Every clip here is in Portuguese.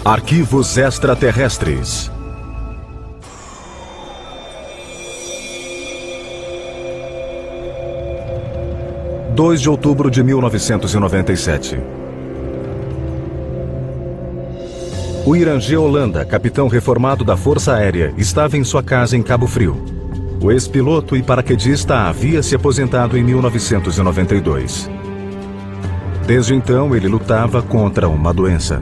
Arquivos extraterrestres. (2 de outubro de 1997). O Irangê Holanda, capitão reformado da Força Aérea, estava em sua casa em Cabo Frio. O ex-piloto e paraquedista havia se aposentado em 1992. Desde então, ele lutava contra uma doença.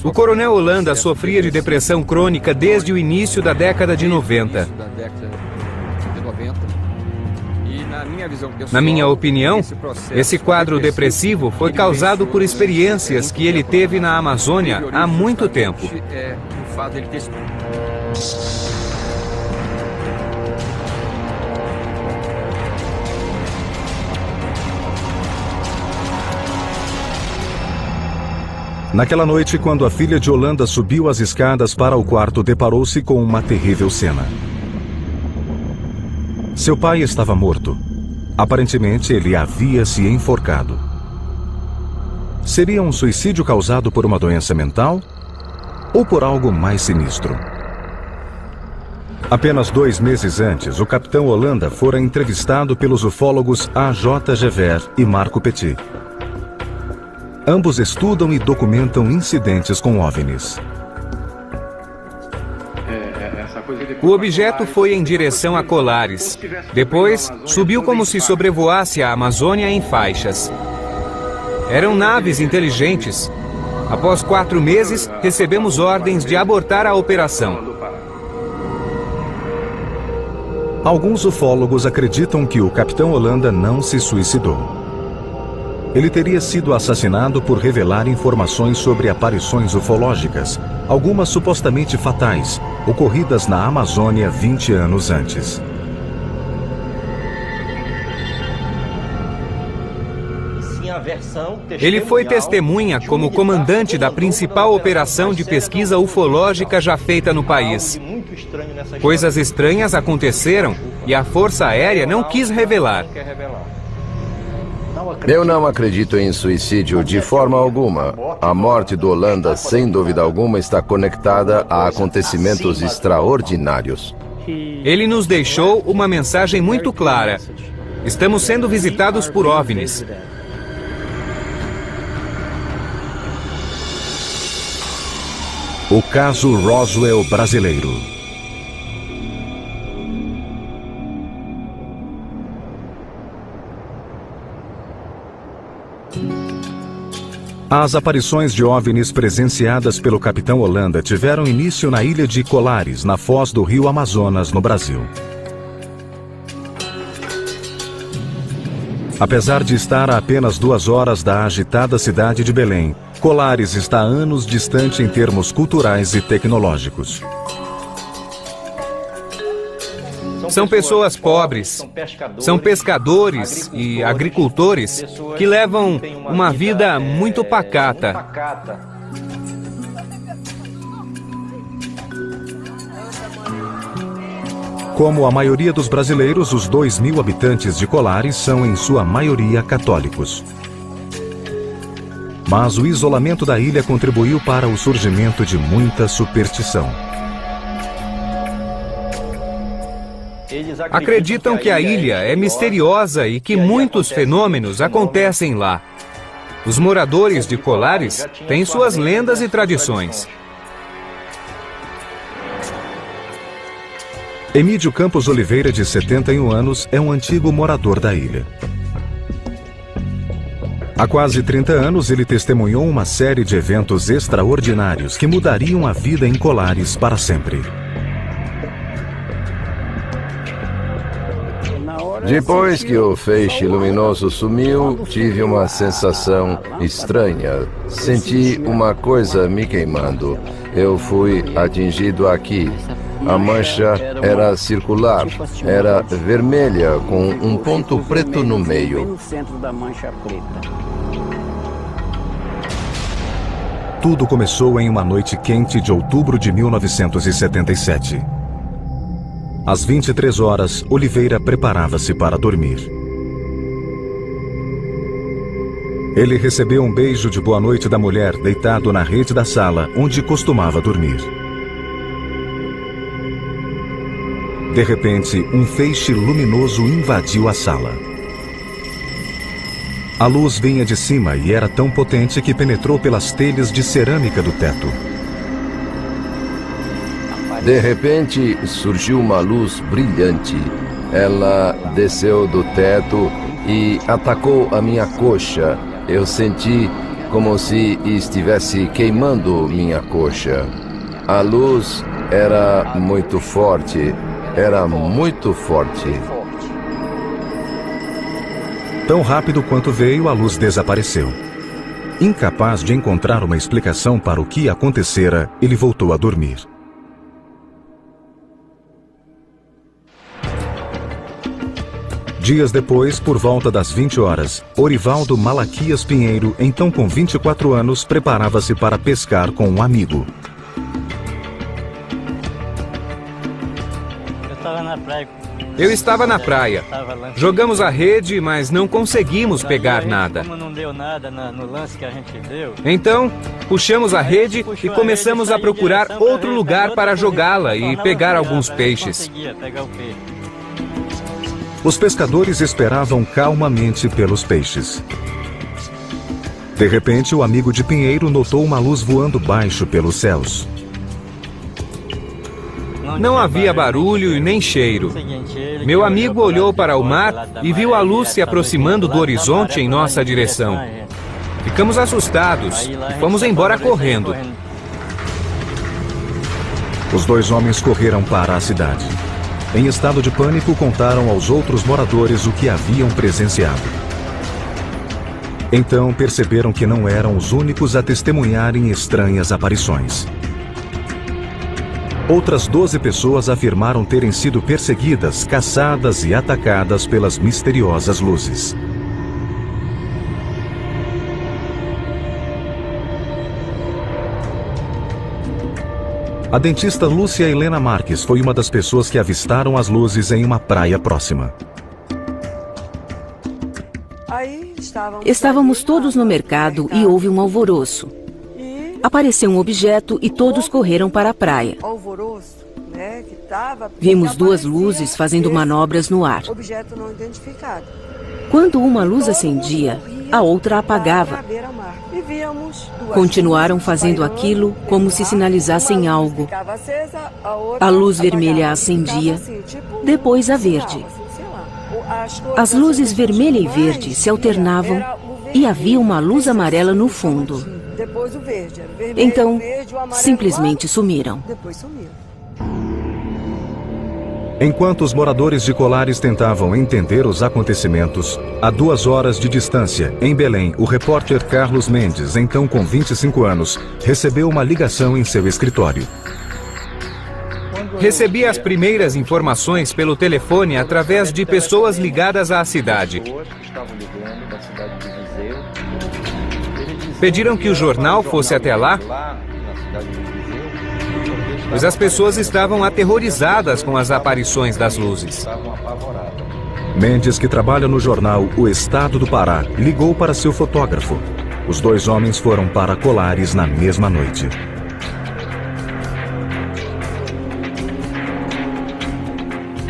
O coronel Holanda sofria de depressão crônica desde o início da década de 90. Na minha opinião, esse quadro depressivo foi causado por experiências que ele teve na Amazônia há muito tempo. Naquela noite, quando a filha de Holanda subiu as escadas para o quarto, deparou-se com uma terrível cena. Seu pai estava morto. Aparentemente, ele havia se enforcado. Seria um suicídio causado por uma doença mental? Ou por algo mais sinistro? Apenas 2 meses antes, o capitão Holanda fora entrevistado pelos ufólogos A.J. Gever e Marco Petit. Ambos estudam e documentam incidentes com OVNIs. O objeto foi em direção a Colares. Depois, subiu como se sobrevoasse a Amazônia em faixas. Eram naves inteligentes. Após 4 meses, recebemos ordens de abortar a operação. Alguns ufólogos acreditam que o capitão Holanda não se suicidou. Ele teria sido assassinado por revelar informações sobre aparições ufológicas, algumas supostamente fatais, ocorridas na Amazônia 20 anos antes. Ele foi testemunha como comandante da principal operação de pesquisa ufológica já feita no país. Coisas estranhas aconteceram e a Força Aérea não quis revelar. Eu não acredito em suicídio de forma alguma. A morte do Holanda, sem dúvida alguma, está conectada a acontecimentos extraordinários. Ele nos deixou uma mensagem muito clara. Estamos sendo visitados por OVNIs. O caso Roswell brasileiro. As aparições de OVNIs presenciadas pelo capitão Holanda tiveram início na ilha de Colares, na foz do rio Amazonas, no Brasil. Apesar de estar a apenas 2 horas da agitada cidade de Belém, Colares está anos distante em termos culturais e tecnológicos. São pessoas pobres, são pescadores e agricultores que levam uma vida muito pacata. Como a maioria dos brasileiros, os 2.000 habitantes de Colares são, em sua maioria, católicos. Mas o isolamento da ilha contribuiu para o surgimento de muita superstição. Acreditam que a ilha é misteriosa e que muitos fenômenos acontecem lá. Os moradores de Colares têm suas lendas e tradições. Emídio Campos Oliveira, de 71 anos, é um antigo morador da ilha. Há quase 30 anos, ele testemunhou uma série de eventos extraordinários que mudariam a vida em Colares para sempre. Depois que o feixe luminoso sumiu, tive uma sensação estranha. Senti uma coisa me queimando. Eu fui atingido aqui. A mancha era circular, era vermelha com um ponto preto no meio. Tudo começou em uma noite quente de outubro de 1977. Às 23 horas, Oliveira preparava-se para dormir. Ele recebeu um beijo de boa noite da mulher deitado na rede da sala onde costumava dormir. De repente, um feixe luminoso invadiu a sala. A luz vinha de cima e era tão potente que penetrou pelas telhas de cerâmica do teto. De repente, surgiu uma luz brilhante. Ela desceu do teto e atacou a minha coxa. Eu senti como se estivesse queimando minha coxa. A luz era muito forte. Era muito forte. Tão rápido quanto veio, a luz desapareceu. Incapaz de encontrar uma explicação para o que acontecera, ele voltou a dormir. Dias depois, por volta das 20 horas, Orivaldo Malaquias Pinheiro, então com 24 anos, preparava-se para pescar com um amigo. Eu estava na praia. Jogamos a rede, mas não conseguimos pegar nada. Então, puxamos a rede e começamos a procurar outro lugar para jogá-la e pegar alguns peixes. Os pescadores esperavam calmamente pelos peixes. De repente, o amigo de Pinheiro notou uma luz voando baixo pelos céus. Não havia barulho e nem cheiro. Meu amigo olhou para o mar e viu a luz se aproximando do horizonte em nossa direção. Ficamos assustados e fomos embora correndo. Os dois homens correram para a cidade. Em estado de pânico, contaram aos outros moradores o que haviam presenciado. Então perceberam que não eram os únicos a testemunharem estranhas aparições. Outras 12 pessoas afirmaram terem sido perseguidas, caçadas e atacadas pelas misteriosas luzes. A dentista Lúcia Helena Marques foi uma das pessoas que avistaram as luzes em uma praia próxima. Estávamos todos no mercado e houve um alvoroço. Apareceu um objeto e todos correram para a praia. Vimos duas luzes fazendo manobras no ar. Quando uma luz acendia, a outra apagava. Continuaram fazendo aquilo como se sinalizassem algo. A luz vermelha acendia, depois a verde. As luzes vermelha e verde se alternavam e havia uma luz amarela no fundo. Então, simplesmente sumiram. Enquanto os moradores de Colares tentavam entender os acontecimentos, a 2 horas de distância, em Belém, o repórter Carlos Mendes, então com 25 anos, recebeu uma ligação em seu escritório. Recebi as primeiras informações pelo telefone através de pessoas ligadas à cidade. Pediram que o jornal fosse até lá, pois as pessoas estavam aterrorizadas com as aparições das luzes. Mendes, que trabalha no jornal O Estado do Pará, ligou para seu fotógrafo. Os dois homens foram para Colares na mesma noite.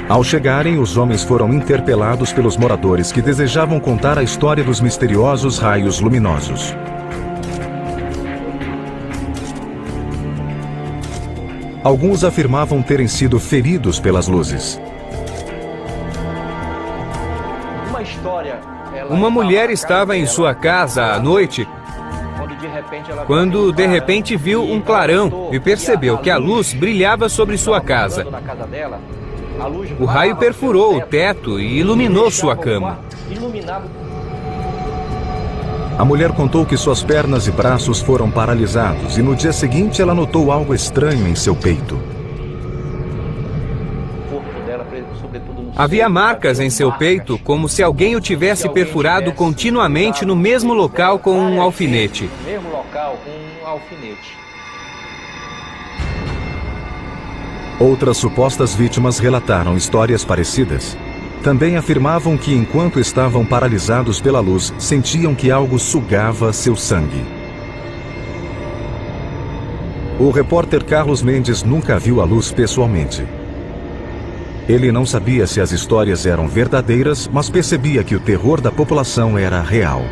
Ao chegarem, os homens foram interpelados pelos moradores que desejavam contar a história dos misteriosos raios luminosos. Alguns afirmavam terem sido feridos pelas luzes. Uma mulher estava em sua casa à noite quando de repente viu um clarão e percebeu que a luz brilhava sobre sua casa. O raio perfurou o teto e iluminou sua cama. A mulher contou que suas pernas e braços foram paralisados e no dia seguinte ela notou algo estranho em seu peito. Havia marcas em seu peito como se alguém o tivesse perfurado continuamente no mesmo local com um alfinete. Outras supostas vítimas relataram histórias parecidas. Também afirmavam que enquanto estavam paralisados pela luz, sentiam que algo sugava seu sangue. O repórter Carlos Mendes nunca viu a luz pessoalmente. Ele não sabia se as histórias eram verdadeiras, mas percebia que o terror da população era real.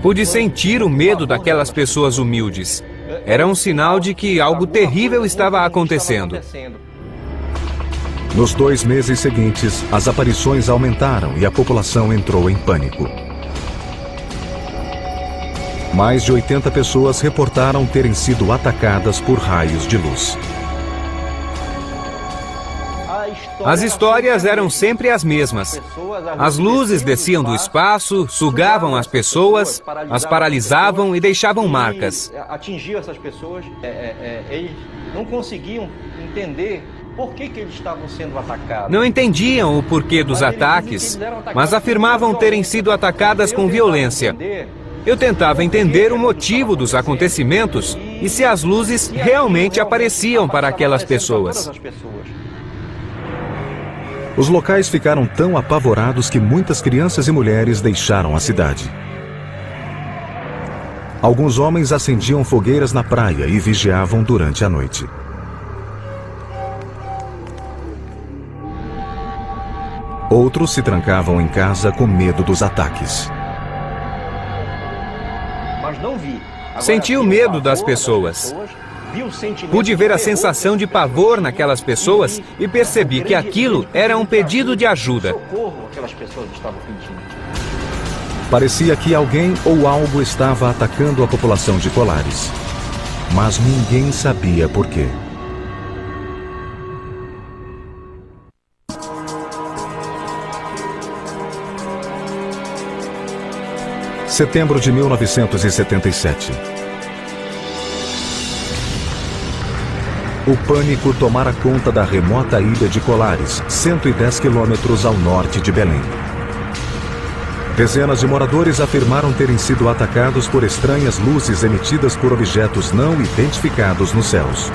Pude sentir o medo daquelas pessoas humildes. Era um sinal de que algo terrível estava acontecendo. Nos 2 meses seguintes, as aparições aumentaram e a população entrou em pânico. Mais de 80 pessoas reportaram terem sido atacadas por raios de luz. As histórias eram sempre as mesmas. As luzes desciam do espaço, sugavam as pessoas, as paralisavam e deixavam marcas. Atingiam essas pessoas, eles não conseguiam entender por que eles estavam sendo atacados. Não entendiam o porquê dos ataques, mas afirmavam terem sido atacadas com violência. Eu tentava entender o motivo dos acontecimentos e se as luzes realmente apareciam para aquelas pessoas. Os locais ficaram tão apavorados que muitas crianças e mulheres deixaram a cidade. Alguns homens acendiam fogueiras na praia e vigiavam durante a noite. Outros se trancavam em casa com medo dos ataques. Senti o medo das pessoas. Pude ver a sensação de pavor naquelas pessoas e percebi que aquilo era um pedido de ajuda. Parecia que alguém ou algo estava atacando a população de Colares. Mas ninguém sabia por quê. Setembro de 1977. O pânico tomara conta da remota ilha de Colares, 110 quilômetros ao norte de Belém. Dezenas de moradores afirmaram terem sido atacados por estranhas luzes emitidas por objetos não identificados nos céus.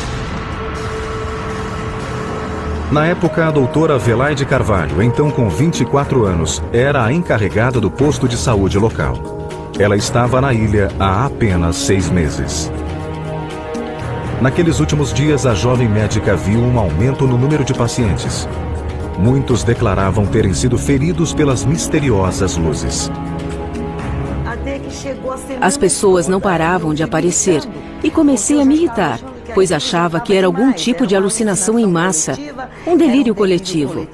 Na época, a doutora Velaide Carvalho, então com 24 anos, era a encarregada do posto de saúde local. Ela estava na ilha há apenas 6 meses. Naqueles últimos dias, a jovem médica viu um aumento no número de pacientes. Muitos declaravam terem sido feridos pelas misteriosas luzes. As pessoas não paravam de aparecer e comecei a me irritar, pois achava que era algum tipo de alucinação em massa, um delírio coletivo.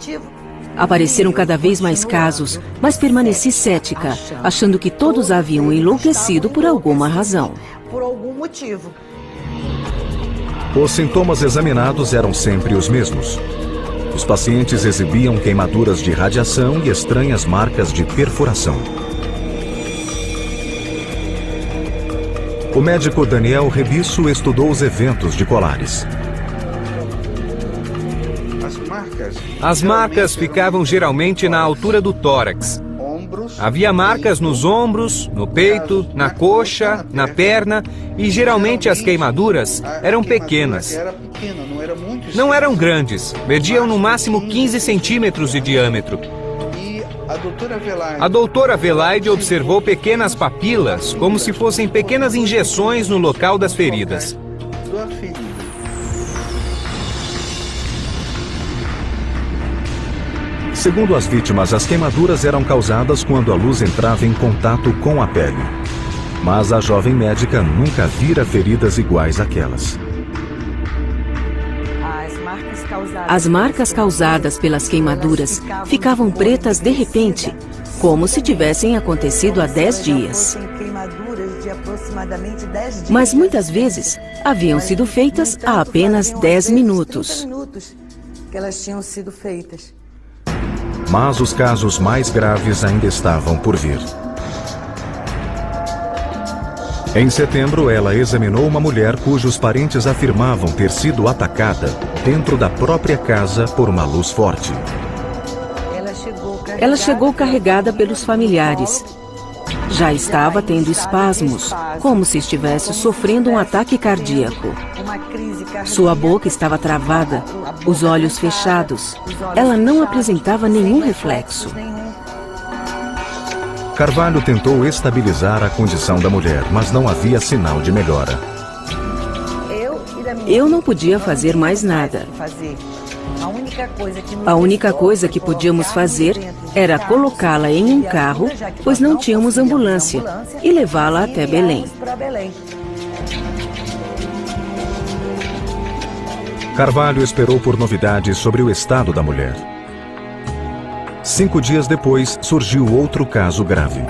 Apareceram cada vez mais casos, mas permaneci cética, achando que todos haviam enlouquecido por alguma razão. Por algum motivo. Os sintomas examinados eram sempre os mesmos. Os pacientes exibiam queimaduras de radiação e estranhas marcas de perfuração. O médico Daniel Rebisso estudou os eventos de Colares. As marcas ficavam geralmente na altura do tórax. Havia marcas nos ombros, no peito, na coxa, na perna e geralmente as queimaduras eram pequenas. Não eram grandes, mediam no máximo 15 centímetros de diâmetro. A doutora Velaide observou pequenas papilas, como se fossem pequenas injeções no local das feridas. Segundo as vítimas, as queimaduras eram causadas quando a luz entrava em contato com a pele. Mas a jovem médica nunca vira feridas iguais àquelas. As marcas causadas pelas queimaduras ficavam pretas de repente, como se tivessem acontecido há 10 dias. Mas muitas vezes haviam sido feitas há apenas 10 minutos. Mas os casos mais graves ainda estavam por vir. Em setembro, ela examinou uma mulher cujos parentes afirmavam ter sido atacada dentro da própria casa por uma luz forte. Ela chegou carregada pelos familiares. Já estava tendo espasmos, como se estivesse sofrendo um ataque cardíaco. Sua boca estava travada, os olhos fechados. Ela não apresentava nenhum reflexo. Carvalho tentou estabilizar a condição da mulher, mas não havia sinal de melhora. Eu não podia fazer mais nada. A única coisa que podíamos fazer era colocá-la em um carro, pois não tínhamos ambulância, e levá-la até Belém. Carvalho esperou por novidades sobre o estado da mulher. 5 dias depois, surgiu outro caso grave.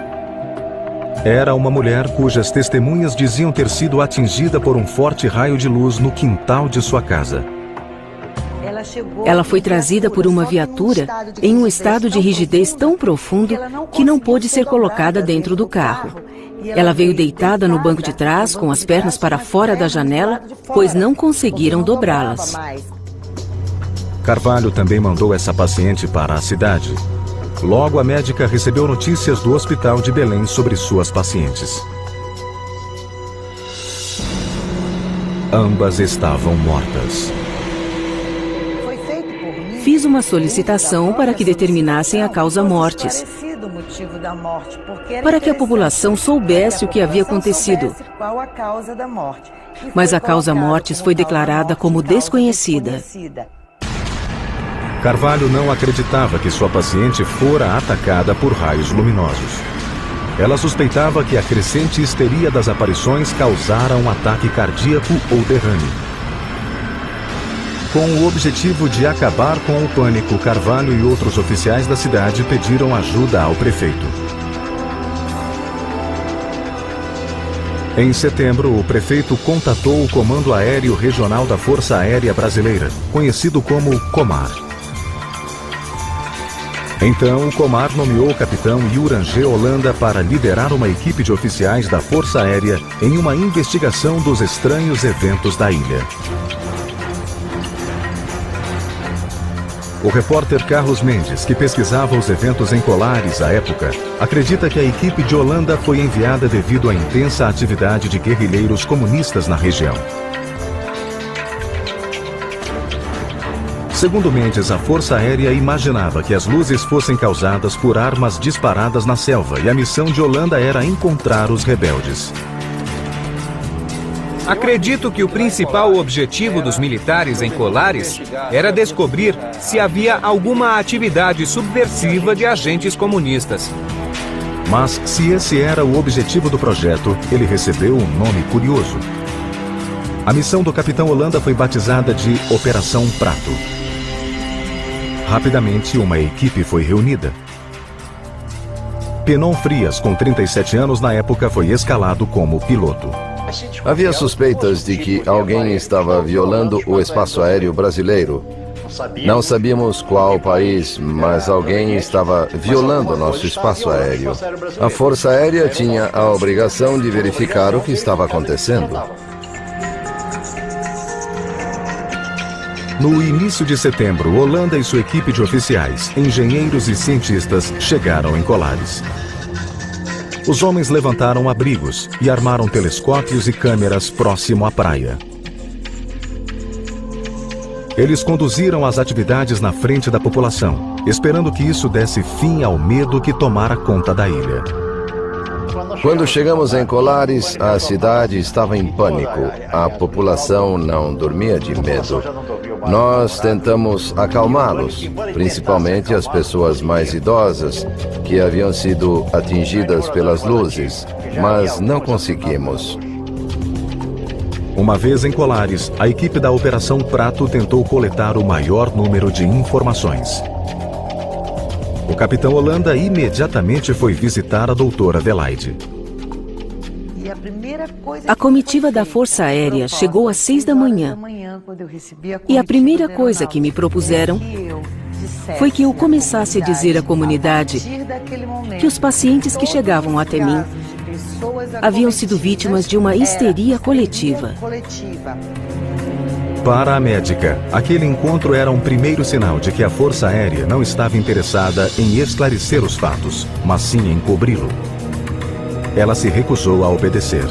Era uma mulher cujas testemunhas diziam ter sido atingida por um forte raio de luz no quintal de sua casa. Ela foi trazida por uma viatura em um estado de rigidez tão profundo que não pôde ser colocada dentro do carro. Ela veio deitada no banco de trás, com as pernas para fora da janela, pois não conseguiram dobrá-las. Carvalho também mandou essa paciente para a cidade. Logo, a médica recebeu notícias do hospital de Belém sobre suas pacientes. Ambas estavam mortas. Fiz uma solicitação para que determinassem a causa-mortes, para que a população soubesse o que havia acontecido. Mas a causa-mortes foi declarada como desconhecida. Carvalho não acreditava que sua paciente fora atacada por raios luminosos. Ela suspeitava que a crescente histeria das aparições causara um ataque cardíaco ou derrame. Com o objetivo de acabar com o pânico, Carvalho e outros oficiais da cidade pediram ajuda ao prefeito. Em setembro, o prefeito contatou o Comando Aéreo Regional da Força Aérea Brasileira, conhecido como Comar. Então, o Comar nomeou o capitão Yuranger Holanda para liderar uma equipe de oficiais da Força Aérea em uma investigação dos estranhos eventos da ilha. O repórter Carlos Mendes, que pesquisava os eventos em Colares à época, acredita que a equipe de Holanda foi enviada devido à intensa atividade de guerrilheiros comunistas na região. Segundo Mendes, a Força Aérea imaginava que as luzes fossem causadas por armas disparadas na selva e a missão de Holanda era encontrar os rebeldes. Acredito que o principal objetivo dos militares em Colares era descobrir se havia alguma atividade subversiva de agentes comunistas. Mas, se esse era o objetivo do projeto, ele recebeu um nome curioso. A missão do capitão Holanda foi batizada de Operação Prato. Rapidamente, uma equipe foi reunida. Penon Frias, com 37 anos na época, foi escalado como piloto. Havia suspeitas de que alguém estava violando o espaço aéreo brasileiro. Não sabíamos qual país, mas alguém estava violando nosso espaço aéreo. A Força Aérea tinha a obrigação de verificar o que estava acontecendo. No início de setembro, Holanda e sua equipe de oficiais, engenheiros e cientistas chegaram em Colares. Os homens levantaram abrigos e armaram telescópios e câmeras próximo à praia. Eles conduziram as atividades na frente da população, esperando que isso desse fim ao medo que tomara conta da ilha. Quando chegamos em Colares, a cidade estava em pânico. A população não dormia de medo. Nós tentamos acalmá-los, principalmente as pessoas mais idosas, que haviam sido atingidas pelas luzes, mas não conseguimos. Uma vez em Colares, a equipe da Operação Prato tentou coletar o maior número de informações. O capitão Holanda imediatamente foi visitar a doutora Adelaide. A comitiva da Força Aérea chegou às 6 da manhã. E a primeira coisa que me propuseram foi que eu começasse a dizer à comunidade que os pacientes que chegavam até mim haviam sido vítimas de uma histeria coletiva. Para a médica, aquele encontro era um primeiro sinal de que a Força Aérea não estava interessada em esclarecer os fatos, mas sim em cobri-lo. Ela se recusou a obedecer.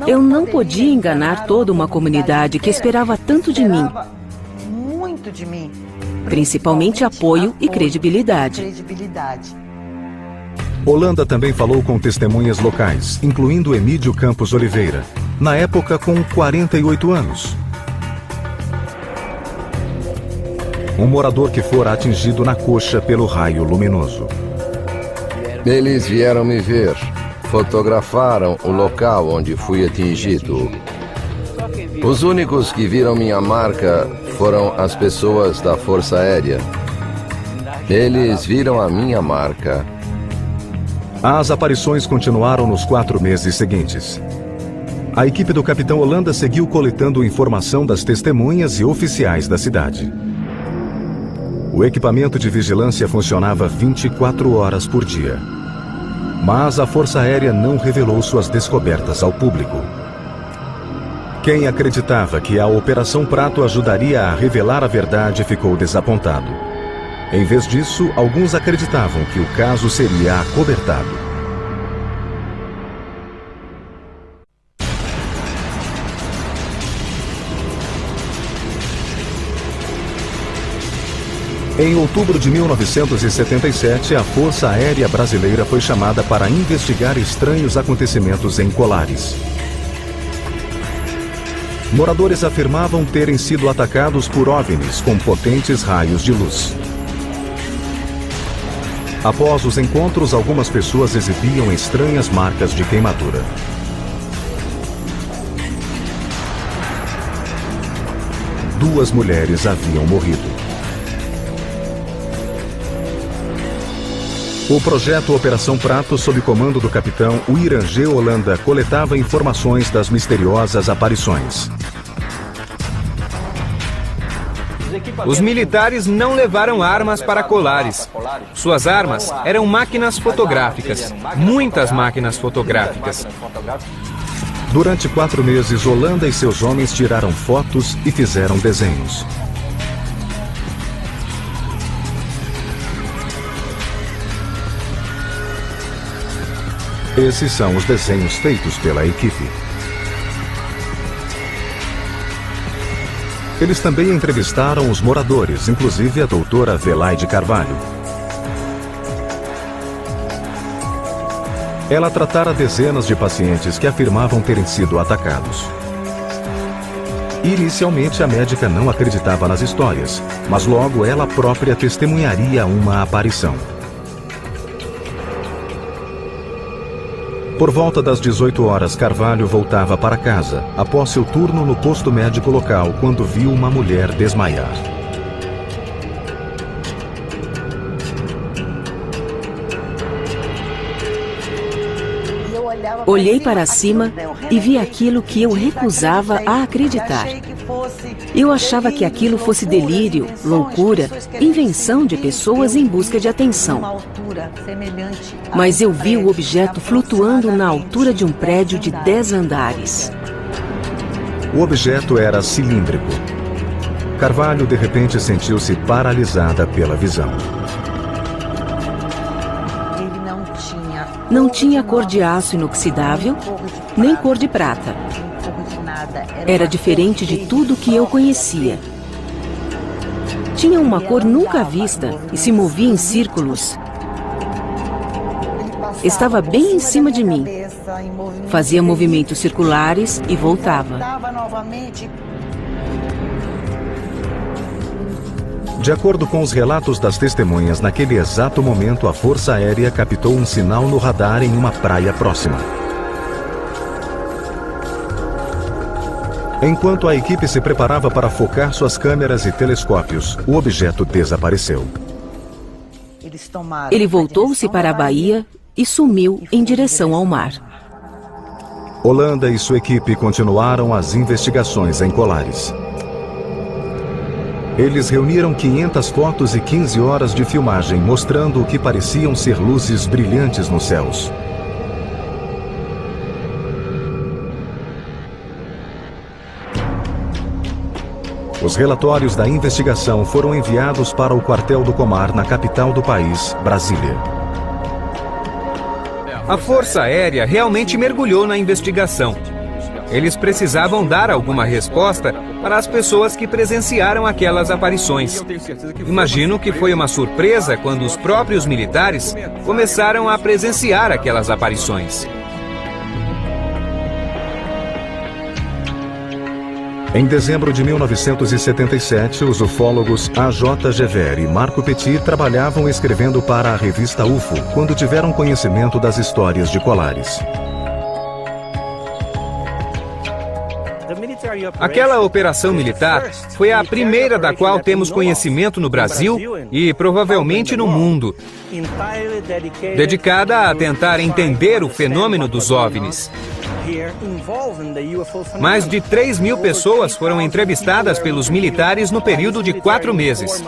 Eu não podia enganar toda uma comunidade que esperava tanto de mim. Principalmente apoio e credibilidade. Holanda também falou com testemunhas locais, incluindo Emídio Campos Oliveira, na época com 48 anos. Um morador que fora atingido na coxa pelo raio luminoso. Eles vieram me ver, fotografaram o local onde fui atingido. Os únicos que viram minha marca foram as pessoas da Força Aérea. Eles viram a minha marca. As aparições continuaram nos 4 meses seguintes. A equipe do capitão Holanda seguiu coletando informação das testemunhas e oficiais da cidade. O equipamento de vigilância funcionava 24 horas por dia. Mas a Força Aérea não revelou suas descobertas ao público. Quem acreditava que a Operação Prato ajudaria a revelar a verdade ficou desapontado. Em vez disso, alguns acreditavam que o caso seria acobertado. Em outubro de 1977, a Força Aérea Brasileira foi chamada para investigar estranhos acontecimentos em Colares. Moradores afirmavam terem sido atacados por OVNIs com potentes raios de luz. Após os encontros, algumas pessoas exibiam estranhas marcas de queimadura. Duas mulheres haviam morrido. O projeto Operação Prato, sob comando do capitão Irangê Holanda, coletava informações das misteriosas aparições. Os militares não levaram armas para Colares. Suas armas eram máquinas fotográficas, muitas máquinas fotográficas. Durante 4 meses, Holanda e seus homens tiraram fotos e fizeram desenhos. Esses são os desenhos feitos pela equipe. Eles também entrevistaram os moradores, inclusive a doutora Velaide Carvalho. Ela tratara dezenas de pacientes que afirmavam terem sido atacados. Inicialmente, a médica não acreditava nas histórias, mas logo ela própria testemunharia uma aparição. Por volta das 18 horas, Carvalho voltava para casa, após seu turno no posto médico local, quando viu uma mulher desmaiar. Olhei para cima e vi aquilo que eu recusava a acreditar. Eu achava que aquilo fosse delírio, loucura, invenção de pessoas em busca de atenção. Mas eu vi o objeto flutuando na altura de um prédio de 10 andares. O objeto era cilíndrico. Carvalho, de repente, sentiu-se paralisada pela visão. Não tinha cor de aço inoxidável, nem cor de prata. Era diferente de tudo que eu conhecia. Tinha uma cor nunca vista e se movia em círculos. Estava bem em cima de mim. Fazia movimentos circulares e voltava. De acordo com os relatos das testemunhas, naquele exato momento a Força Aérea captou um sinal no radar em uma praia próxima. Enquanto a equipe se preparava para focar suas câmeras e telescópios, o objeto desapareceu. Ele voltou-se para a baía e sumiu em direção ao mar. Holanda e sua equipe continuaram as investigações em Colares. Eles reuniram 500 fotos e 15 horas de filmagem, mostrando o que pareciam ser luzes brilhantes nos céus. Os relatórios da investigação foram enviados para o quartel do Comar, na capital do país, Brasília. A Força Aérea realmente mergulhou na investigação. Eles precisavam dar alguma resposta para as pessoas que presenciaram aquelas aparições. Imagino que foi uma surpresa quando os próprios militares começaram a presenciar aquelas aparições. Em dezembro de 1977, os ufólogos A.J. Gever e Marco Petit trabalhavam escrevendo para a revista UFO quando tiveram conhecimento das histórias de Colares. Aquela operação militar foi a primeira da qual temos conhecimento no Brasil e provavelmente no mundo, dedicada a tentar entender o fenômeno dos OVNIs. Mais de 3.000 pessoas foram entrevistadas pelos militares no período de 4 meses.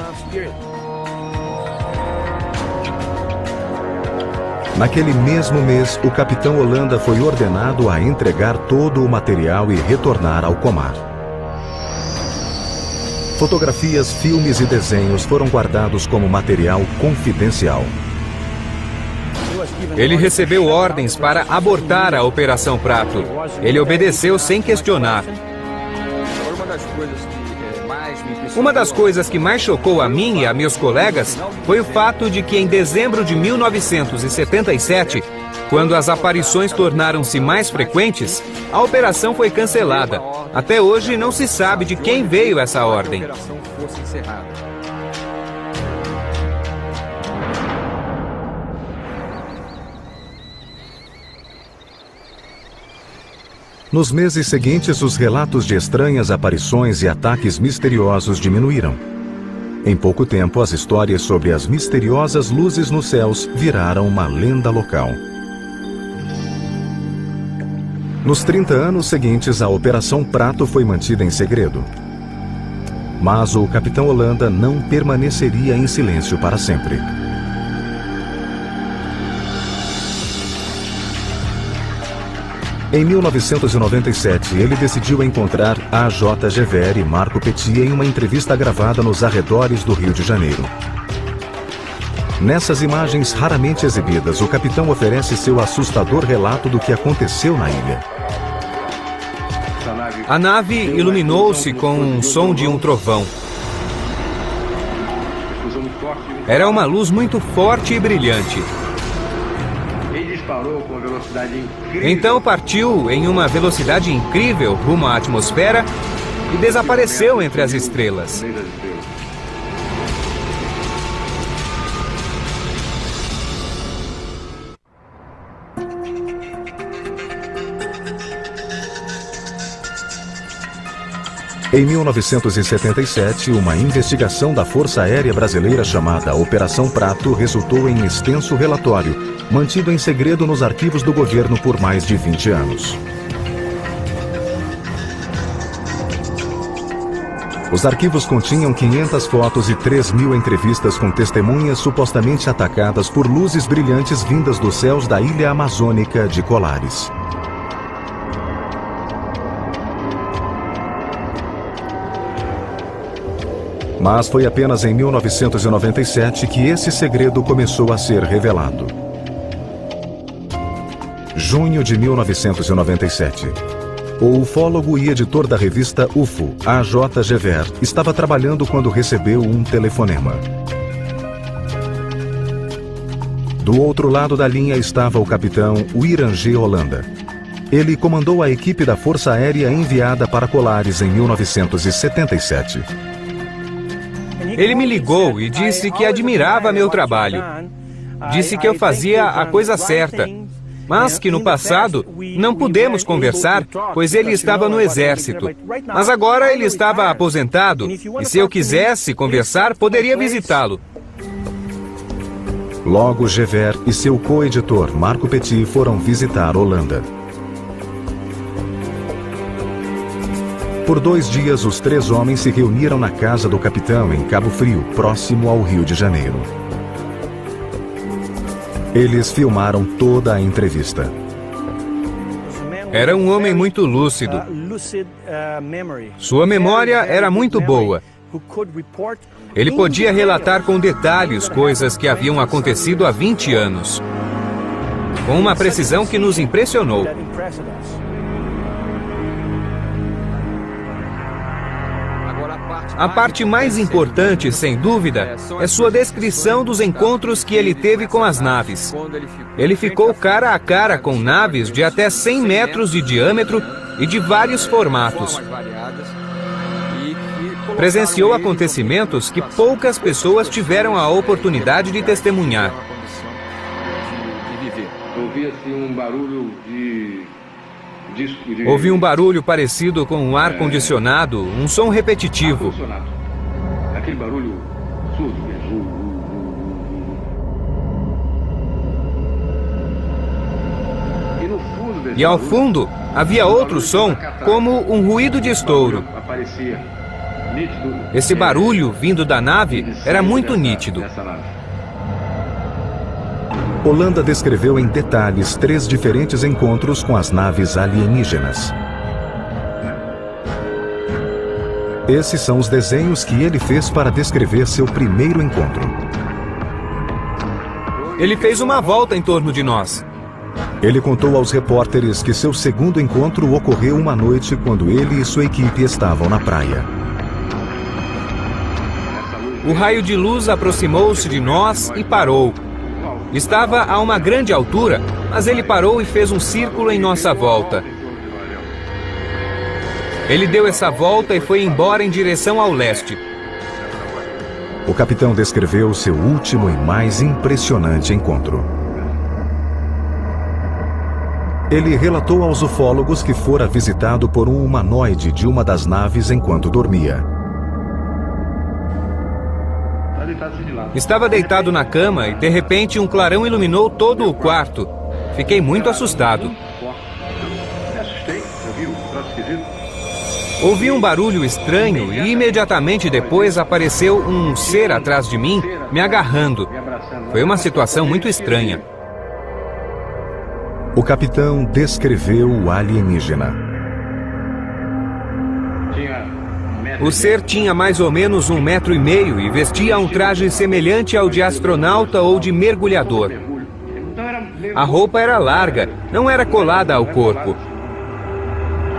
Naquele mesmo mês, o capitão Holanda foi ordenado a entregar todo o material e retornar ao Comar. Fotografias, filmes e desenhos foram guardados como material confidencial. Ele recebeu ordens para abortar a Operação Prato. Ele obedeceu sem questionar. Uma das coisas que mais chocou a mim e a meus colegas foi o fato de que em dezembro de 1977, quando as aparições tornaram-se mais frequentes, a operação foi cancelada. Até hoje não se sabe de quem veio essa ordem. Nos meses seguintes, os relatos de estranhas aparições e ataques misteriosos diminuíram. Em pouco tempo, as histórias sobre as misteriosas luzes nos céus viraram uma lenda local. Nos 30 anos seguintes, a Operação Prato foi mantida em segredo. Mas o capitão Holanda não permaneceria em silêncio para sempre. Em 1997, ele decidiu encontrar A.J. Gever e Marco Petit em uma entrevista gravada nos arredores do Rio de Janeiro. Nessas imagens raramente exibidas, o capitão oferece seu assustador relato do que aconteceu na ilha. A nave iluminou-se com o som de um trovão. Era uma luz muito forte e brilhante. Então partiu em uma velocidade incrível rumo à atmosfera e desapareceu entre as estrelas. Em 1977, uma investigação da Força Aérea Brasileira chamada Operação Prato resultou em extenso relatório, mantido em segredo nos arquivos do governo por mais de 20 anos. Os arquivos continham 500 fotos e 3.000 entrevistas com testemunhas supostamente atacadas por luzes brilhantes vindas dos céus da ilha amazônica de Colares. Mas foi apenas em 1997 que esse segredo começou a ser revelado. Junho de 1997. O ufólogo e editor da revista UFO, A.J. Gever, estava trabalhando quando recebeu um telefonema. Do outro lado da linha estava o capitão Wirangê Holanda. Ele comandou a equipe da Força Aérea enviada para Colares em 1977. Ele me ligou e disse que admirava meu trabalho. Disse que eu fazia a coisa certa, mas que no passado não pudemos conversar, pois ele estava no exército. Mas agora ele estava aposentado e se eu quisesse conversar, poderia visitá-lo. Logo, Gever e seu co-editor, Marco Petit, foram visitar Holanda. Por 2 dias, os 3 homens se reuniram na casa do capitão em Cabo Frio, próximo ao Rio de Janeiro. Eles filmaram toda a entrevista. Era um homem muito lúcido. Sua memória era muito boa. Ele podia relatar com detalhes coisas que haviam acontecido há 20 anos, com uma precisão que nos impressionou. A parte mais importante, sem dúvida, é sua descrição dos encontros que ele teve com as naves. Ele ficou cara a cara com naves de até 100 metros de diâmetro e de vários formatos. Presenciou acontecimentos que poucas pessoas tiveram a oportunidade de testemunhar. Ouvi um barulho parecido com um ar-condicionado, um som repetitivo. Aquele barulho surdo mesmo. E ao fundo havia outro som, como um ruído de estouro. Esse barulho vindo da nave era muito nítido. Holanda descreveu em detalhes 3 diferentes encontros com as naves alienígenas. Esses são os desenhos que ele fez para descrever seu primeiro encontro. Ele fez uma volta em torno de nós. Ele contou aos repórteres que seu segundo encontro ocorreu uma noite quando ele e sua equipe estavam na praia. O raio de luz aproximou-se de nós e parou. Estava a uma grande altura, mas ele parou e fez um círculo em nossa volta. Ele deu essa volta e foi embora em direção ao leste. O capitão descreveu seu último e mais impressionante encontro. Ele relatou aos ufólogos que fora visitado por um humanoide de uma das naves enquanto dormia. Estava deitado na cama e, de repente, um clarão iluminou todo o quarto. Fiquei muito assustado. Ouvi um barulho estranho e, imediatamente depois, apareceu um ser atrás de mim, me agarrando. Foi uma situação muito estranha. O capitão descreveu o alienígena. O ser tinha mais ou menos 1,5 metros e vestia um traje semelhante ao de astronauta ou de mergulhador. A roupa era larga, não era colada ao corpo.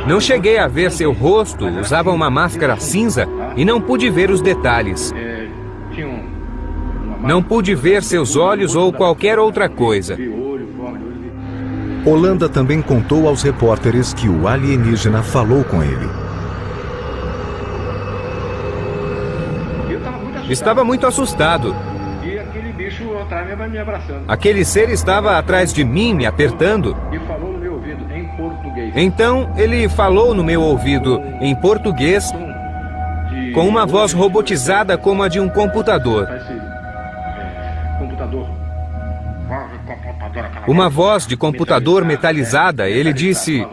Não cheguei a ver seu rosto, usava uma máscara cinza e não pude ver os detalhes. Não pude ver seus olhos ou qualquer outra coisa. Holanda também contou aos repórteres que o alienígena falou com ele. Estava muito assustado. Aquele ser estava atrás de mim, me apertando. Então, ele falou no meu ouvido, em português, com uma voz robotizada como a de um computador. Uma voz de computador metalizada. Ele disse: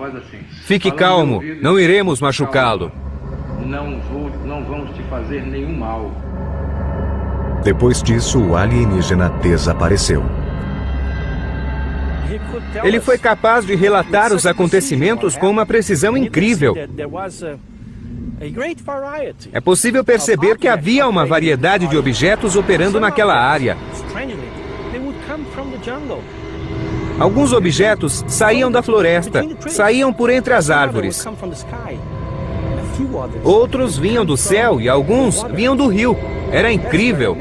"Fique calmo, não iremos machucá-lo. Não vamos te fazer nenhum mal." Depois disso, o alienígena desapareceu. Ele foi capaz de relatar os acontecimentos com uma precisão incrível. É possível perceber que havia uma variedade de objetos operando naquela área. Alguns objetos saíam da floresta, saíam por entre as árvores. Outros vinham do céu e alguns vinham do rio. Era incrível.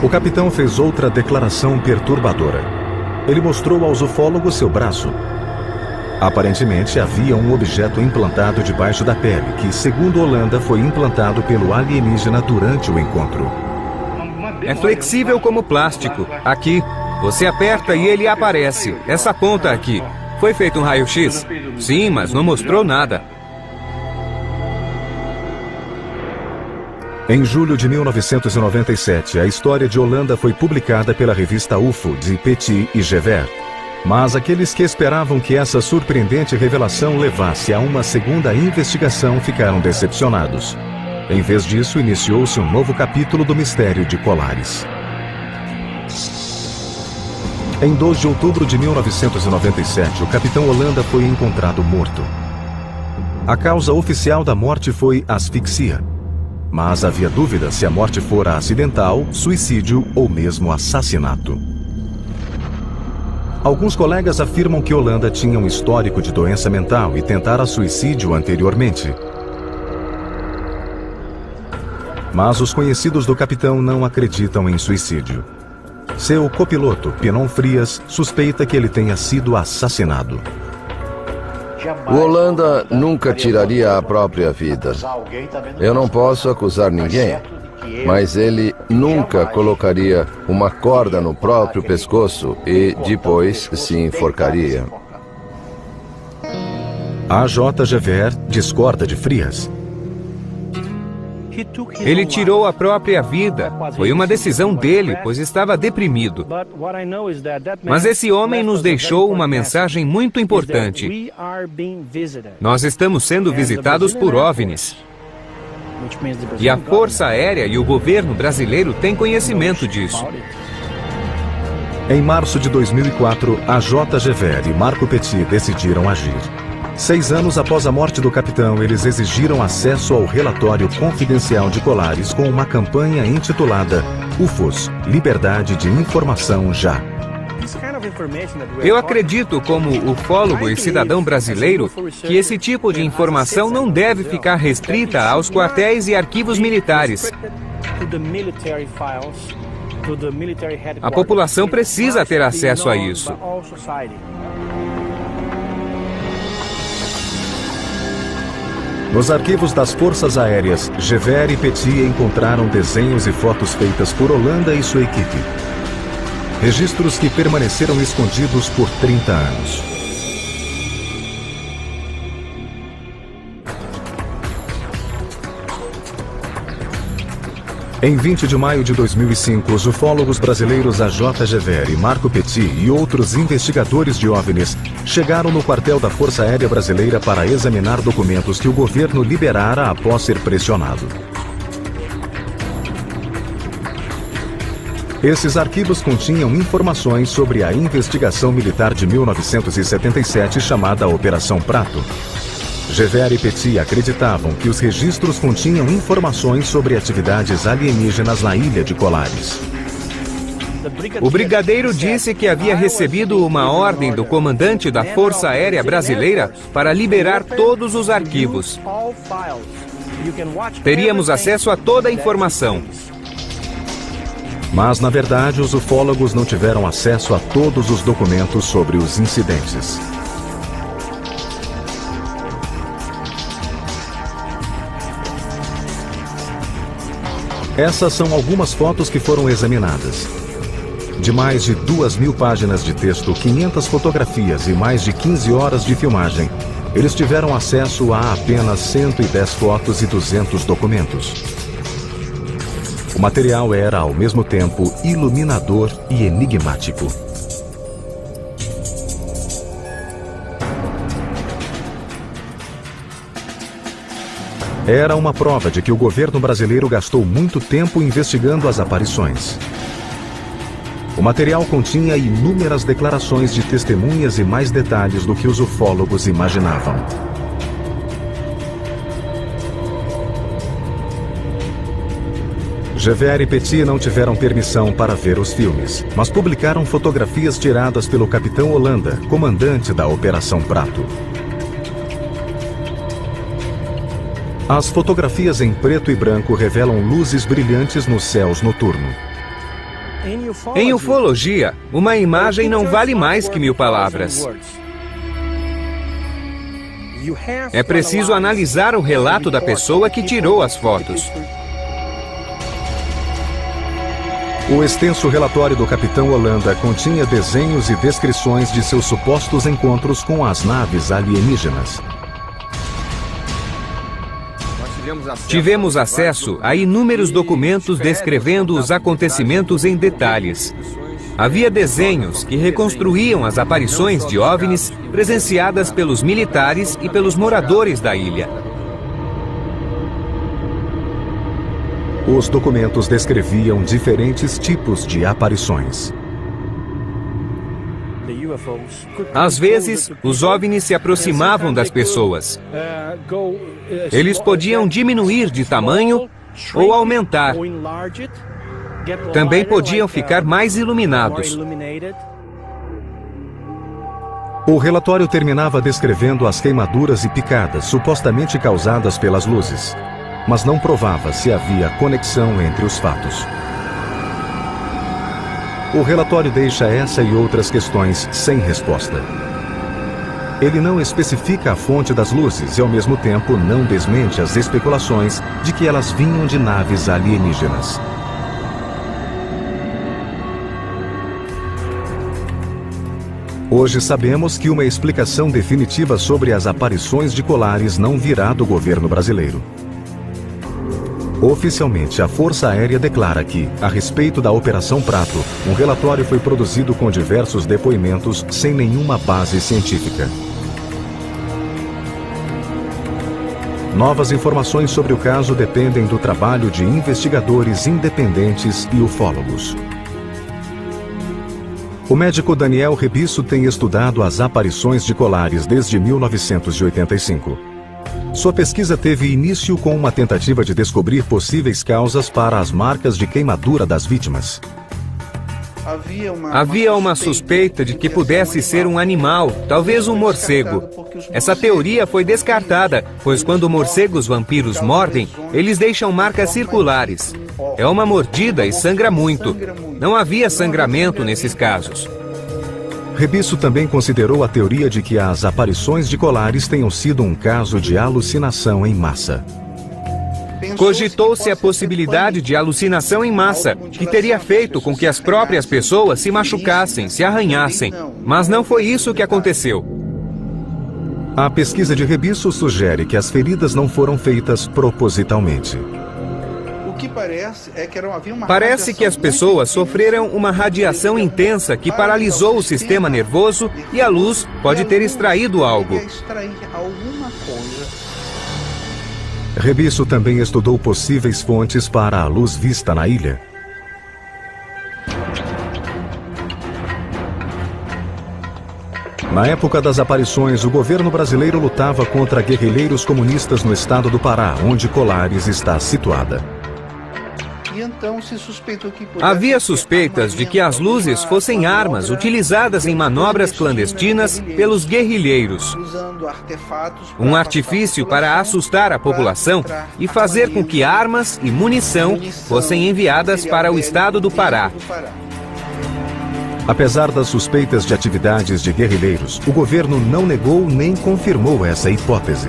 O capitão fez outra declaração perturbadora. Ele mostrou aos ufólogos seu braço. Aparentemente, havia um objeto implantado debaixo da pele, que, segundo Holanda, foi implantado pelo alienígena durante o encontro. É flexível como plástico. Aqui, você aperta e ele aparece. Essa ponta aqui. Foi feito um raio-x? Sim, mas não mostrou nada. Em julho de 1997, a história de Holanda foi publicada pela revista UFO de Petit e Gever. Mas aqueles que esperavam que essa surpreendente revelação levasse a uma segunda investigação ficaram decepcionados. Em vez disso, iniciou-se um novo capítulo do mistério de Colares. Em 2 de outubro de 1997, o capitão Holanda foi encontrado morto. A causa oficial da morte foi asfixia. Mas havia dúvida se a morte fora acidental, suicídio ou mesmo assassinato. Alguns colegas afirmam que Holanda tinha um histórico de doença mental e tentara suicídio anteriormente. Mas os conhecidos do capitão não acreditam em suicídio. Seu copiloto, Pinon Frias, suspeita que ele tenha sido assassinado. O Holanda nunca tiraria a própria vida. Eu não posso acusar ninguém, mas ele nunca colocaria uma corda no próprio pescoço e depois se enforcaria. A J. Gever discorda de Frias. Ele tirou a própria vida. Foi uma decisão dele, pois estava deprimido. Mas esse homem nos deixou uma mensagem muito importante. Nós estamos sendo visitados por OVNIs. E a Força Aérea e o governo brasileiro têm conhecimento disso. Em março de 2004, a J. Gever e Marco Petit decidiram agir. 6 anos após a morte do capitão, eles exigiram acesso ao relatório confidencial de Colares com uma campanha intitulada UFOs, Liberdade de Informação Já. Eu acredito, como ufólogo e cidadão brasileiro, que esse tipo de informação não deve ficar restrita aos quartéis e arquivos militares. A população precisa ter acesso a isso. Nos arquivos das Forças Aéreas, Gever e Petit encontraram desenhos e fotos feitas por Holanda e sua equipe. Registros que permaneceram escondidos por 30 anos. Em 20 de maio de 2005, os ufólogos brasileiros A.J. Gever e Marco Petit e outros investigadores de OVNIs chegaram no quartel da Força Aérea Brasileira para examinar documentos que o governo liberara após ser pressionado. Esses arquivos continham informações sobre a investigação militar de 1977 chamada Operação Prato. Gever e Petit acreditavam que os registros continham informações sobre atividades alienígenas na ilha de Colares. O brigadeiro disse que havia recebido uma ordem do comandante da Força Aérea Brasileira para liberar todos os arquivos. Teríamos acesso a toda a informação. Mas, na verdade, os ufólogos não tiveram acesso a todos os documentos sobre os incidentes. Essas são algumas fotos que foram examinadas. De mais de 2.000 páginas de texto, 500 fotografias e mais de 15 horas de filmagem, eles tiveram acesso a apenas 110 fotos e 200 documentos. O material era, ao mesmo tempo, iluminador e enigmático. Era uma prova de que o governo brasileiro gastou muito tempo investigando as aparições. O material continha inúmeras declarações de testemunhas e mais detalhes do que os ufólogos imaginavam. Gever e Petit não tiveram permissão para ver os filmes, mas publicaram fotografias tiradas pelo capitão Holanda, comandante da Operação Prato. As fotografias em preto e branco revelam luzes brilhantes nos céus noturno. Em ufologia, uma imagem não vale mais que 1000 palavras. É preciso analisar o relato da pessoa que tirou as fotos. O extenso relatório do capitão Holanda continha desenhos e descrições de seus supostos encontros com as naves alienígenas. Tivemos acesso a inúmeros documentos descrevendo os acontecimentos em detalhes. Havia desenhos que reconstruíam as aparições de OVNIs presenciadas pelos militares e pelos moradores da ilha. Os documentos descreviam diferentes tipos de aparições. Às vezes, os OVNIs se aproximavam das pessoas. Eles podiam diminuir de tamanho ou aumentar. Também podiam ficar mais iluminados. O relatório terminava descrevendo as queimaduras e picadas supostamente causadas pelas luzes, mas não provava se havia conexão entre os fatos. O relatório deixa essa e outras questões sem resposta. Ele não especifica a fonte das luzes e, ao mesmo tempo, não desmente as especulações de que elas vinham de naves alienígenas. Hoje sabemos que uma explicação definitiva sobre as aparições de colares não virá do governo brasileiro. Oficialmente, a Força Aérea declara que, a respeito da Operação Prato, um relatório foi produzido com diversos depoimentos sem nenhuma base científica. Novas informações sobre o caso dependem do trabalho de investigadores independentes e ufólogos. O médico Daniel Rebisso tem estudado as aparições de colares desde 1985. Sua pesquisa teve início com uma tentativa de descobrir possíveis causas para as marcas de queimadura das vítimas. Havia uma suspeita de que pudesse ser um animal, talvez um morcego. Essa teoria foi descartada, pois quando morcegos vampiros mordem, eles deixam marcas circulares. É uma mordida e sangra muito. Não havia sangramento nesses casos. Rebisso também considerou a teoria de que as aparições de colares tenham sido um caso de alucinação em massa. Cogitou-se a possibilidade de alucinação em massa, que teria feito com que as próprias pessoas se machucassem, se arranhassem. Mas não foi isso que aconteceu. A pesquisa de Rebisso sugere que as feridas não foram feitas propositalmente. Parece que as pessoas sofreram uma radiação intensa que paralisou o sistema nervoso e a luz pode ter extraído algo. Rebisso também estudou possíveis fontes para a luz vista na ilha. Na época das aparições, o governo brasileiro lutava contra guerrilheiros comunistas no estado do Pará, onde Colares está situada. Havia suspeitas de que as luzes fossem armas utilizadas em manobras clandestinas pelos guerrilheiros. Um artifício para assustar a população e fazer com que armas e munição fossem enviadas para o estado do Pará. Apesar das suspeitas de atividades de guerrilheiros, o governo não negou nem confirmou essa hipótese.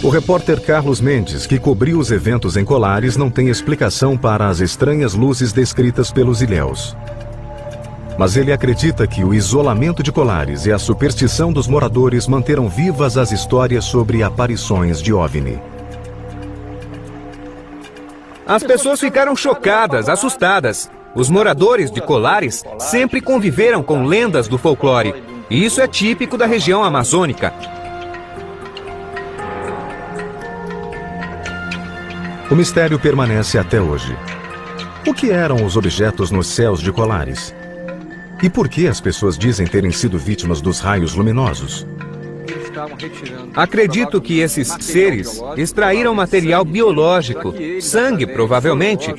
O repórter Carlos Mendes, que cobriu os eventos em Colares, não tem explicação para as estranhas luzes descritas pelos ilhéus. Mas ele acredita que o isolamento de Colares e a superstição dos moradores manteram vivas as histórias sobre aparições de OVNI. As pessoas ficaram chocadas, assustadas. Os moradores de Colares sempre conviveram com lendas do folclore. E isso é típico da região amazônica. O mistério permanece até hoje. O que eram os objetos nos céus de Colares? E por que as pessoas dizem terem sido vítimas dos raios luminosos? Acredito que esses seres extraíram material biológico, sangue provavelmente,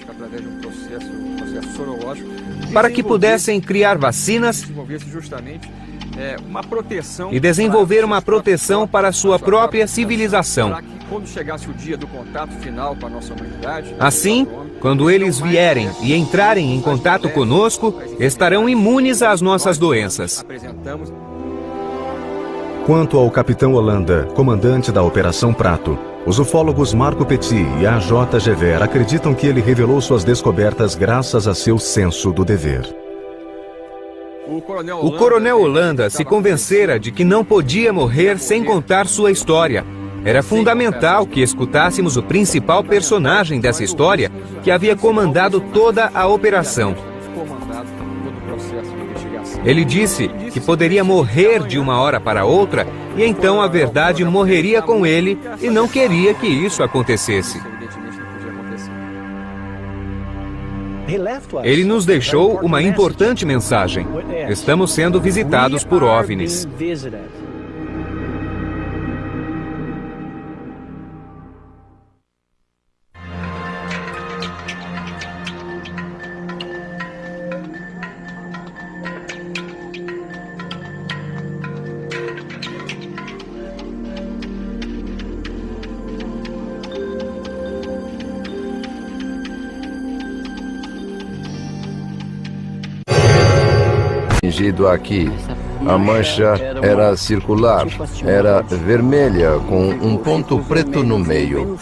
para que pudessem criar vacinas e desenvolver uma proteção para a sua própria civilização. Assim, quando eles vierem e entrarem em contato conosco, estarão imunes às nossas doenças. Quanto ao Capitão Holanda, comandante da Operação Prato, os ufólogos Marco Petit e A.J. Gever acreditam que ele revelou suas descobertas graças a seu senso do dever. O Coronel Holanda se convencera de que não podia morrer sem contar sua história. Era fundamental que escutássemos o principal personagem dessa história, que havia comandado toda a operação. Ele disse que poderia morrer de uma hora para outra e então a verdade morreria com ele e não queria que isso acontecesse. Ele nos deixou uma importante mensagem. Estamos sendo visitados por OVNIs. atingido aqui. A mancha era circular, era vermelha, com um ponto preto no meio.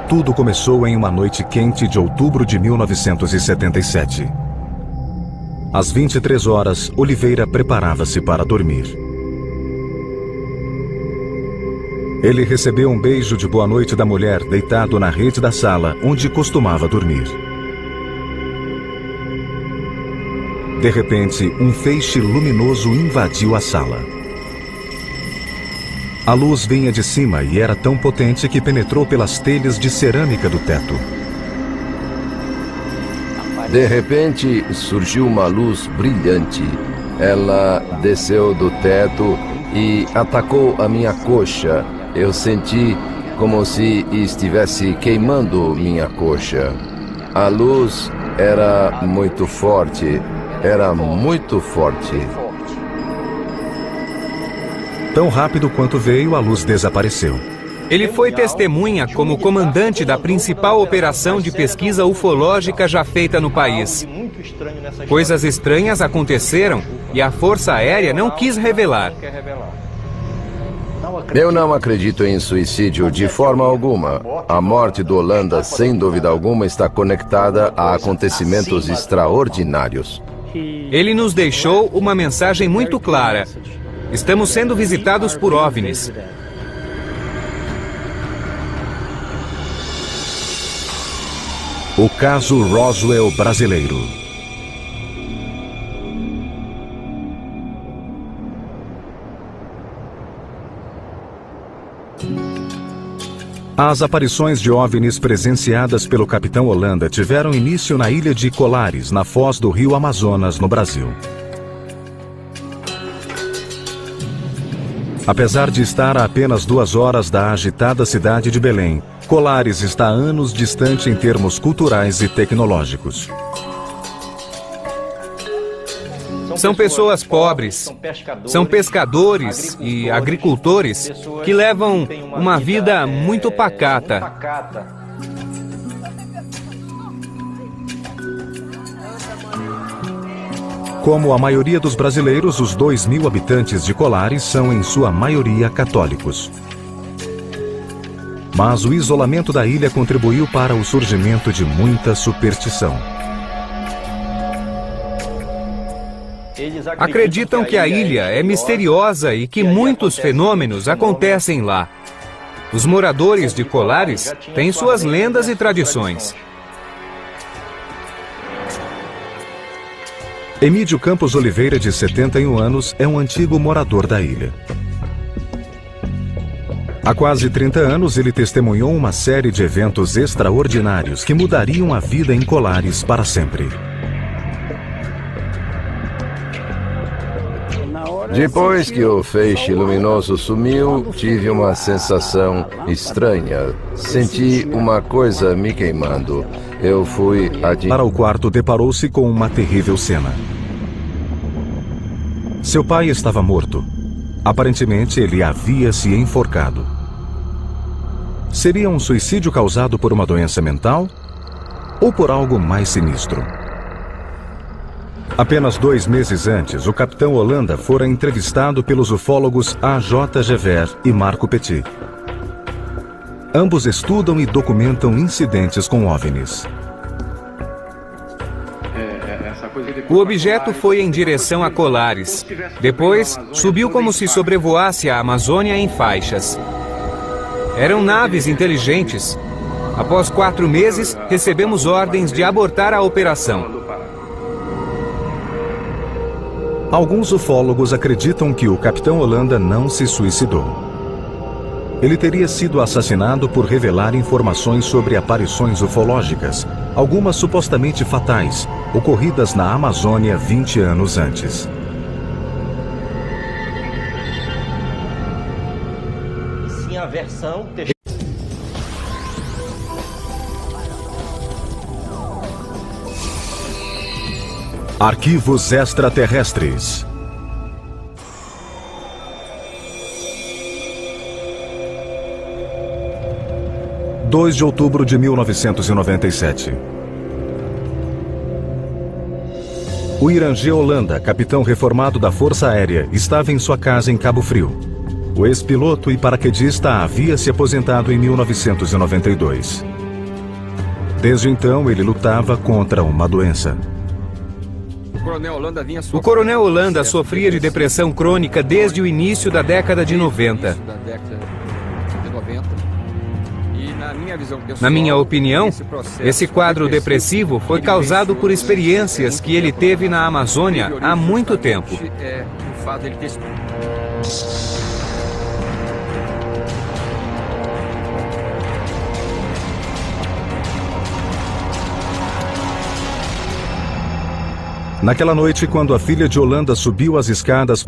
Tudo começou em uma noite quente de outubro de 1977. Às 23 horas, Oliveira preparava-se para dormir. Ele recebeu um beijo de boa noite da mulher deitado na rede da sala onde costumava dormir. De repente, um feixe luminoso invadiu a sala. A luz vinha de cima e era tão potente que penetrou pelas telhas de cerâmica do teto. De repente, surgiu uma luz brilhante. Ela desceu do teto e atacou a minha coxa. Eu senti como se estivesse queimando minha coxa. A luz era muito forte. Era muito forte. Tão rápido quanto veio, a luz desapareceu. Ele foi testemunha como comandante da principal operação de pesquisa ufológica já feita no país. Coisas estranhas aconteceram e a Força Aérea não quis revelar. Eu não acredito em suicídio de forma alguma. A morte do Holanda, sem dúvida alguma, está conectada a acontecimentos extraordinários. Ele nos deixou uma mensagem muito clara. Estamos sendo visitados por OVNIs. O caso Roswell brasileiro. As aparições de OVNIs presenciadas pelo capitão Holanda tiveram início na ilha de Colares, na foz do rio Amazonas, no Brasil. Apesar de estar a apenas 2 horas da agitada cidade de Belém, Colares está anos distante em termos culturais e tecnológicos. São pessoas pobres, são pescadores e agricultores que levam uma vida muito pacata. Como a maioria dos brasileiros, os 2.000 habitantes de Colares são, em sua maioria, católicos. Mas o isolamento da ilha contribuiu para o surgimento de muita superstição. Acreditam que a ilha é misteriosa e que muitos fenômenos acontecem lá. Os moradores de Colares têm suas lendas e tradições. Emídio Campos Oliveira, de 71 anos, é um antigo morador da ilha. Há quase 30 anos, ele testemunhou uma série de eventos extraordinários que mudariam a vida em Colares para sempre. Depois que o feixe luminoso sumiu, tive uma sensação estranha. Senti uma coisa me queimando. Eu fui para o quarto, deparou-se com uma terrível cena. Seu pai estava morto. Aparentemente, ele havia se enforcado. Seria um suicídio causado por uma doença mental? Ou por algo mais sinistro? Apenas 2 meses antes, o capitão Holanda fora entrevistado pelos ufólogos A.J. Gever e Marco Petit. Ambos estudam e documentam incidentes com OVNIs. O objeto foi em direção a Colares. Depois, subiu como se sobrevoasse a Amazônia em faixas. Eram naves inteligentes. Após 4 meses, recebemos ordens de abortar a operação. Alguns ufólogos acreditam que o capitão Holanda não se suicidou. Ele teria sido assassinado por revelar informações sobre aparições ufológicas, algumas supostamente fatais, ocorridas na Amazônia 20 anos antes. Sim, a versão... Arquivos extraterrestres. (2 de outubro de 1997). O Irangê Holanda, capitão reformado da Força Aérea, estava em sua casa em Cabo Frio. O ex-piloto e paraquedista havia se aposentado em 1992. Desde então, ele lutava contra uma doença. O coronel Holanda sofria de depressão crônica desde o início da década de 90. Na minha opinião, esse quadro depressivo foi causado por experiências que ele teve na Amazônia há muito tempo. Naquela noite, quando a filha de Holanda subiu as escadas